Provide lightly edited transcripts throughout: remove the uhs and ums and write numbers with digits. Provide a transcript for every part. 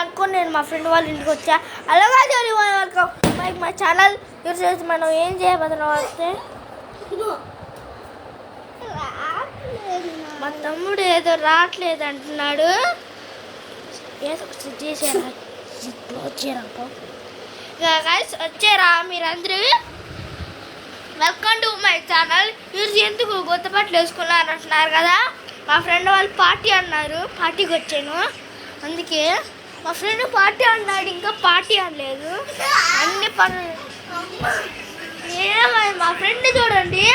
అనుకోని నేను మా ఫ్రెండ్ వాళ్ళ ఇంటికి వచ్చా. అలాగా వెల్కమ్ బైక్ మా ఛానల్. ఈరోజు మనం ఏం చేయబోతున్నాం అంటే మా తమ్ముడు ఏదో రావట్లేదు అంటున్నాడు. ఏదో చేసారా వచ్చారా మీరందరూ? Welcome to my channel. ఈరోజు ఎందుకు కొత్త బట్టలు వేసుకున్నారు అంటున్నారు కదా. మా ఫ్రెండ్ వాళ్ళు పార్టీ అన్నారు, పార్టీకి వచ్చాను. అందుకే మా ఫ్రెండ్ పార్టీ అన్నాడు, ఇంకా పార్టీ అనలేదు. అన్ని పనులు మా ఫ్రెండ్ చూడండి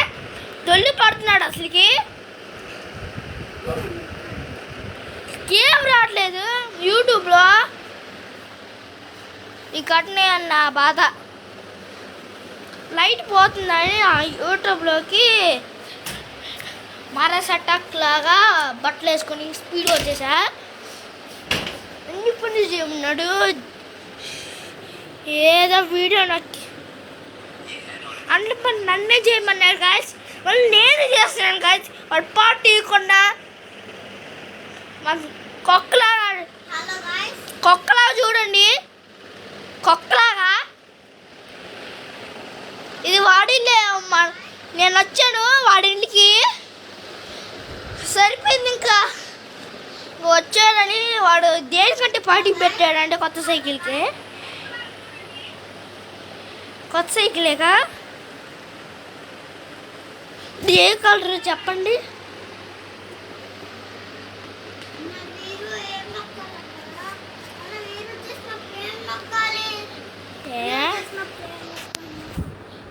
తొలి పడుతున్నాడు. అసలుకి ఏం రావట్లేదు యూట్యూబ్లో. ఈ కట్నే అన్న బాధ. లైట్ పోతుందని యూట్యూబ్లోకి మారాసటాక్ లాగా బట్టలు వేసుకొని స్పీడ్ వచ్చేసా. అన్ని పనులు చేయమన్నాడు. ఏదో వీడియో నచ్చి అన్ని పని నన్నే చేయమన్నారు గాయస్. వాళ్ళు నేను చేస్తున్నాను గాయస్. వాళ్ళు పార్టీ ఇవ్వకుండా కుక్కలాగా చూడండి, కుక్కలాగా. ఇది వాడిలే. నేను వచ్చాను వాడింటికి, సరిపోయింది. ఇంకా వచ్చాడని వాడు దేనికంటే పార్టీ పెట్టాడంటే కొత్త సైకిల్కి. కొత్త సైకిలేగా ఏ కలర్ చెప్పండి?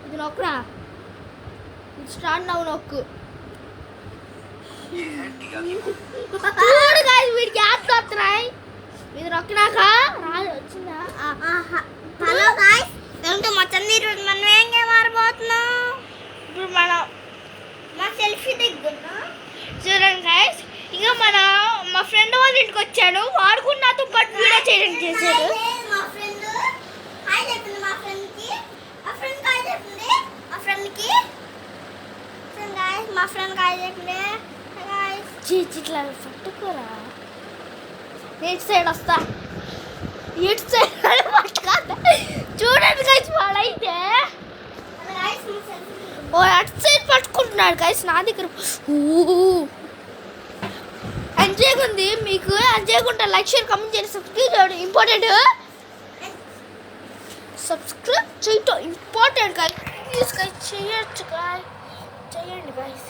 ఇది నొక్కురా, ఇది స్టార్ట్ అవు నొక్కు. వీడికి యాప్స్ వస్తున్నాయి. ఇది నొక్కినాక రాదు వచ్చిందా? హలో గాయ్స్, వెల్కమ్ టు మా ఛానల్. ఈరోజు మనం ఏం గేమ్ ఆడబోతున్నాం? ఇప్పుడు మనం మా సెల్ఫీ దిగుతున్నాం. చూడండి గాయ్స్. ఇంకా మా ఫ్రెండ్ వాళ్ళ ఇంటికి వచ్చాను. వాడు కూడా నాతో పాటు వీడియో చేయడానికి చేశాడు. మా ఫ్రెండ్ హాయ్ చెప్పింది. మా ఫ్రెండ్కి మా ఫ్రెండ్ హాయ్ చెప్పింది. మా ఫ్రెండ్కి గాయ్స్ మా ఫ్రెండ్ హాయ్ చెప్పింది. గాయ్స్ ఇట్లా పట్టుకోరా. ఇటు సైడ్ వస్తా, ఇటు సైడ్ పట్టుకోద్దా. చూడండి గాయ్స్, వాడైతే ఓ అటు సైడ్ పట్టుకుంటున్నాడు గాయ్స్. నా దగ్గర ఎంజాయ్ ఉంది. మీకు ఎంజాయ్ ఉంటే లైక్ షేర్ కామెంట్ చేయండి. సబ్స్క్రైబ్ చేయడం ఇంపార్టెంట్. సబ్స్క్రైబ్ చేయటం ఇంపార్టెంట్ గాయ్స్. ప్లీజ్ గాయ్స్ చేయొచ్చు గాయ్స్, చేయండి గాయ్స్.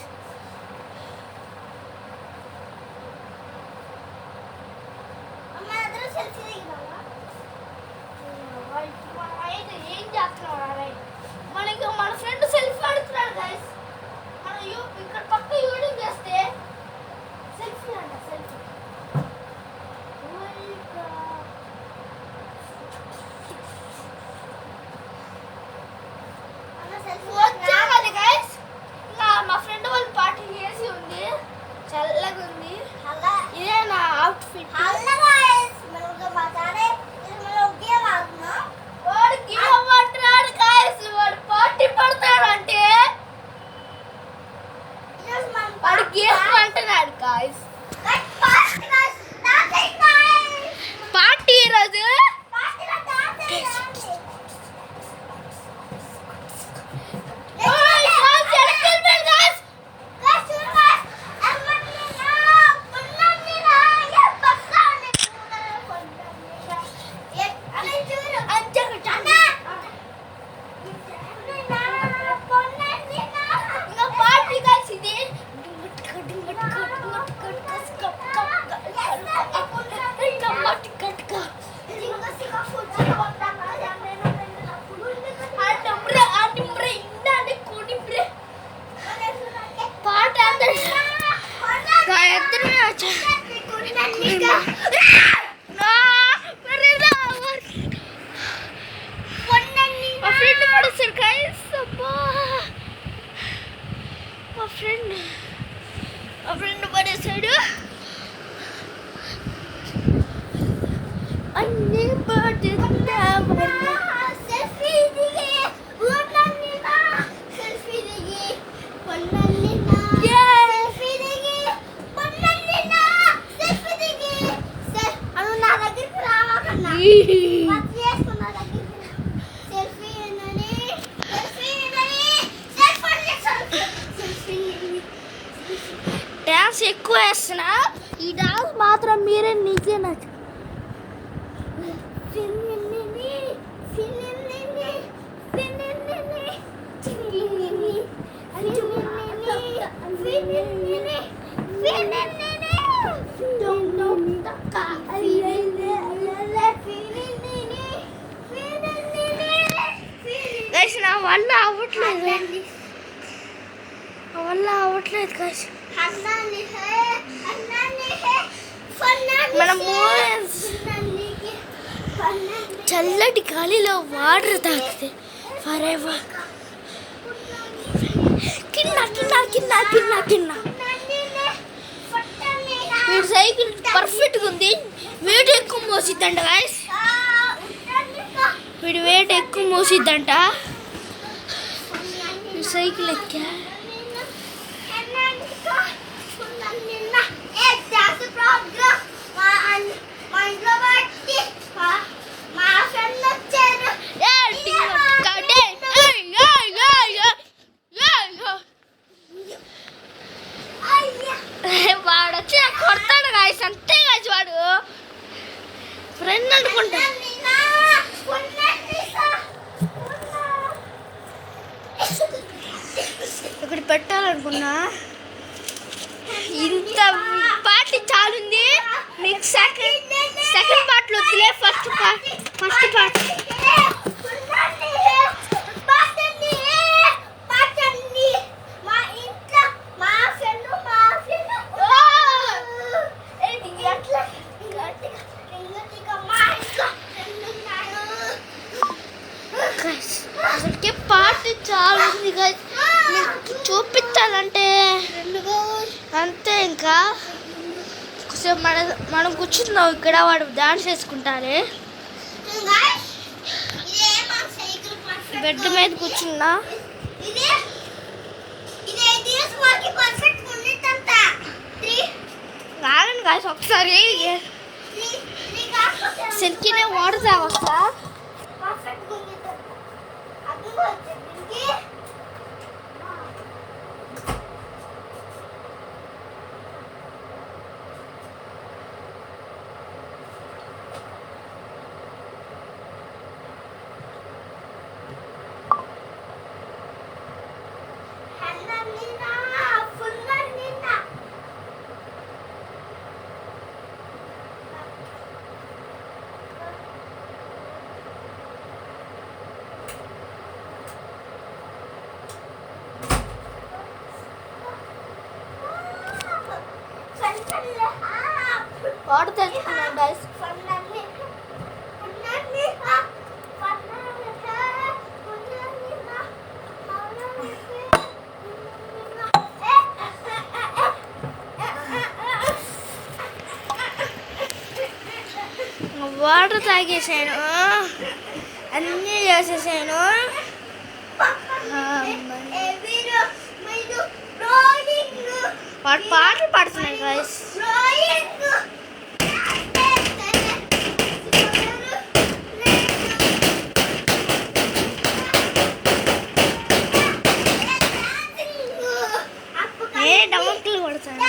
ఏం చేస్తున్నాం? మనకి మన ఫ్రెండ్ సెల్ఫీ ఆడుతున్నాడు గాయ్స్. మనం ఇక్కడ పక్క యూట్యూబ్ చేస్తే సెల్ఫీ అంట, సెల్ఫీ. వచ్చాను గాయ్స్. ఇంకా మా ఫ్రెండ్ వాళ్ళ పార్టీ చేసి ఉంది, చల్లగా ఉంది. ఇదే నా అవుట్ఫిట్. వాడు గేమ్ అంటున్నాడు గాయ్స్. వాడు పార్టీ పడతాడు అంటే వాడు గేమ్ అంటున్నాడు గాయ్స్. పార్టీ ఈరోజు మా ఫ్రెండ్ పడేసాడు. అన్ని సెల్ఫీ దిగి సెల్ఫీ దిగి సెల్ఫీ దిగి నా దగ్గరికి రావకన్నా. పత్తి వేసుకున్నా సెల్ఫీ ఏందని సెల్ఫీ ఏందని సెల్ఫీ డ్యాన్స్ ఎక్కువ వేస్తున్నా. ఈ డ్యాన్స్ మాత్రం మీరే నీకే నచ్చు. నా వల్ల అవ్వట్లేదు guys. మనము చల్లటి గాలిలో వాటర్ తాగితే ఫర్ ఎవర్. కిన్నా కిన్నా కిన్నా కిన్నా కిన్నా. వీడి సైకిల్ పర్ఫెక్ట్గా ఉంది. వెయిట్ ఎక్కువ మోసిద్దంట గాయస్. వీడి వెయిట్ ఎక్కువ మోసిద్దంట. వీడి సైకిల్ ఎక్కా. వాడు వచ్చి కొడతాడు గాయస్. అంతే కాదు వాడు ఫ్రెండ్ అనుకుంటా. ఇక్కడ పెట్టాలనుకున్నా. ఇంత పార్టీ చాలుంది. మీకు సెకండ్ పార్ట్లో వద్దులే. First part. అసలుకే పార్టీ చాలా ఉంది కదా. చూపించాలంటే అంతే. ఇంకా మనం కూర్చున్నాం ఇక్కడ. వాడు డాన్స్ చేసుకుంటారే. బెడ్ మీద కూర్చున్నా. రాగండి కాదు ఒకసారి సెల్కినే వాటర్ తాగొస్తా. వాటర్ తెచ్చుకున్నాను గైస్. వాటర్ తాగేసాను. అన్నీ చేసేసాను. వాడు పాటలు పాడుతున్నాడు గైస్. డౌట్లు కొడతాను.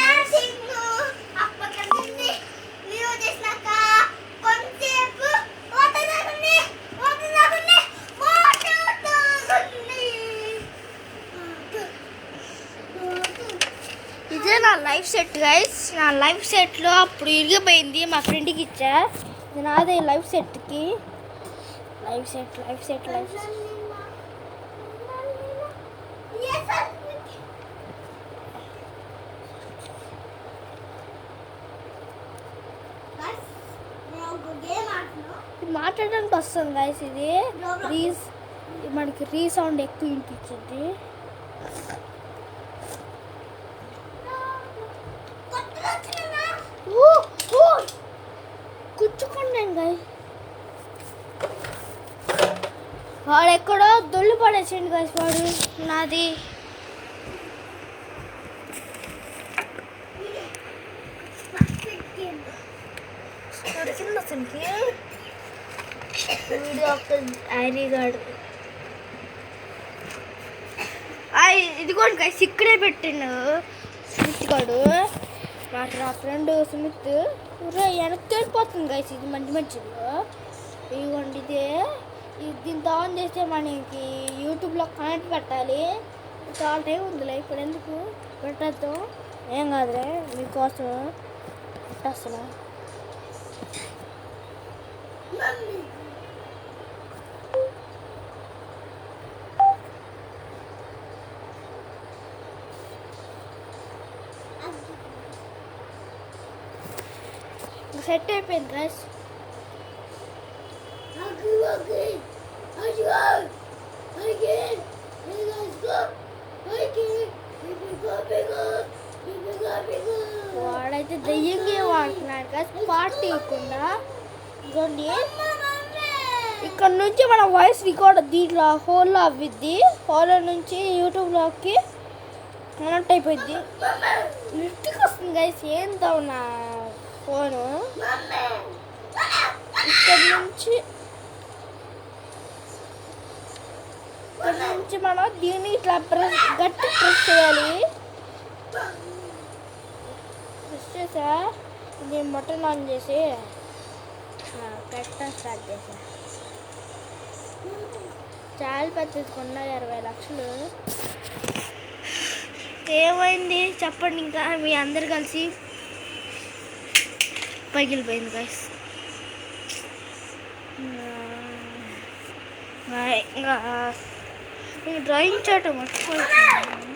ఇదే నా లైఫ్ సెట్ గైస్. నా లైఫ్ సెట్లో అప్పుడు ఇరిగిపోయింది. మా ఫ్రెండ్కి ఇచ్చా. ఇది నాదే లైఫ్ సెట్కి. Life set. మాట్లాడడానికి వస్తుంది గైస్. ఇది మనకి రీసౌండ్ ఎక్కువ వినిపించింది. కూర్చుకున్నాను గైస్. వాడు ఎక్కడో దొల్లు పడేసిండు గైస్. వాడు నాది దొరికింది అతనికి. వీడియో ఒక ఐడి కార్డు ఇదిగోండి గైస్ ఇక్కడే పెట్టిండు స్మిత్ గాడు నా ఫ్రెండ్ స్మిత్ వెనక్కి వెళ్ళిపోతుంది గైస్ ఇది మంచి మంచిలో ఇదిగోండి దీంతో ఆన్ చేస్తే మనకి యూట్యూబ్లో కనెక్ట్ పెట్టాలి చాలా టైం ఉందిలే ఇప్పుడు ఎందుకు పెట్టద్దు ఏం కాదులే మీకోసం పెట్టేస్తున్నా సెట్ అయిపోయింది గైస్ వాడైతే దెయ్యంగా వాడుతున్నాడు గైస్ పార్టీ ఇవ్వకుండా ఇదిగోండి ఇక్కడ నుంచి మన వాయిస్ రికార్డ్ దీంట్లో హోల్లో అవ్విద్ది హోల్లో నుంచి యూట్యూబ్లోకి కనెక్ట్ అయిపోయింది లిఫ్ట్కి వస్తుంది గైస్ ఏంతో నా ఫోను ఇక్కడ నుంచి మనం దీన్ని ఇట్లా గట్టి ప్రెస్ చేయాలి ప్రెస్ చేసా దీన్ని బటన్ ఆన్ చేసి పెట్టడం స్టార్ట్ చేసా చాలా పెద్దకుండా 20 లక్షలు ఏమైంది చెప్పండి ఇంకా మీ అందరు కలిసి పగిలిపోయింది గైస్ ఇంకా డ్రాయింగ్ చేయటం మర్చిపోతున్నాను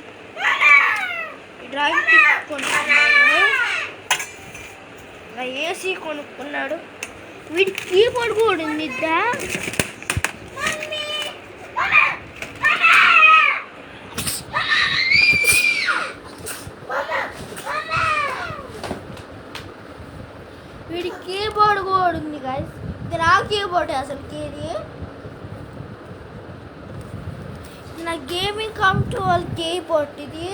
డ్రాయింగ్ కొనుక్కున్నాడు ఏసీ కొనుక్కున్నాడు వీడి కీబోర్డ్ కూడా ఉంది వీడి కీబోర్డ్ కూడా ఉంది గైస్ ఇది నా కీబోర్డ్ అసలు ఇది నా గేమింగ్ కంట్రోల్ కీబోర్డ్ ఇది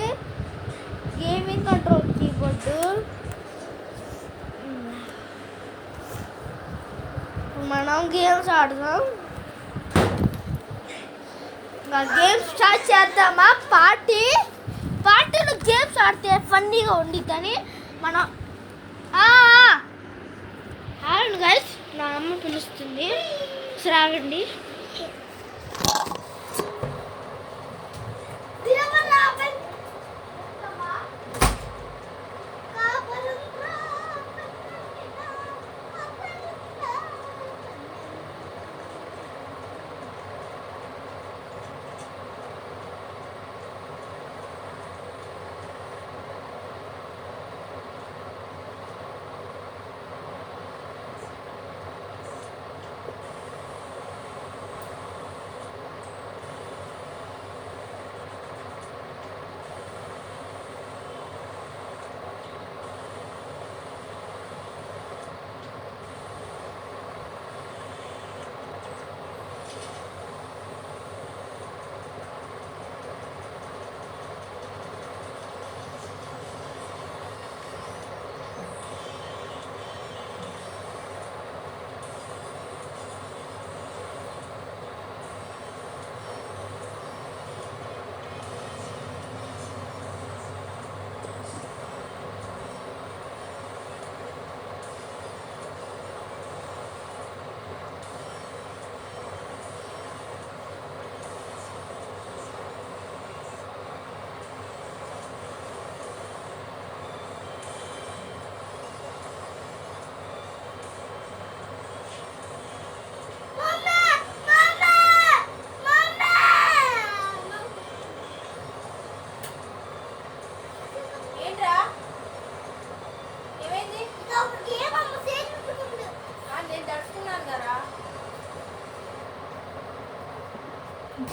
గేమింగ్ కంట్రోల్ కీబోర్డు మనం గేమ్స్ ఆడదాం ఇంకా గేమ్స్ స్టార్ట్ చేద్దామా పార్టీలో గేమ్స్ ఆడితే ఫన్నీగా ఉంది కానీ మనం ఆడండి గైస్ నా అమ్మ పిలుస్తుంది రాగండి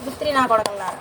గుత్రి నా కొడకల్లారా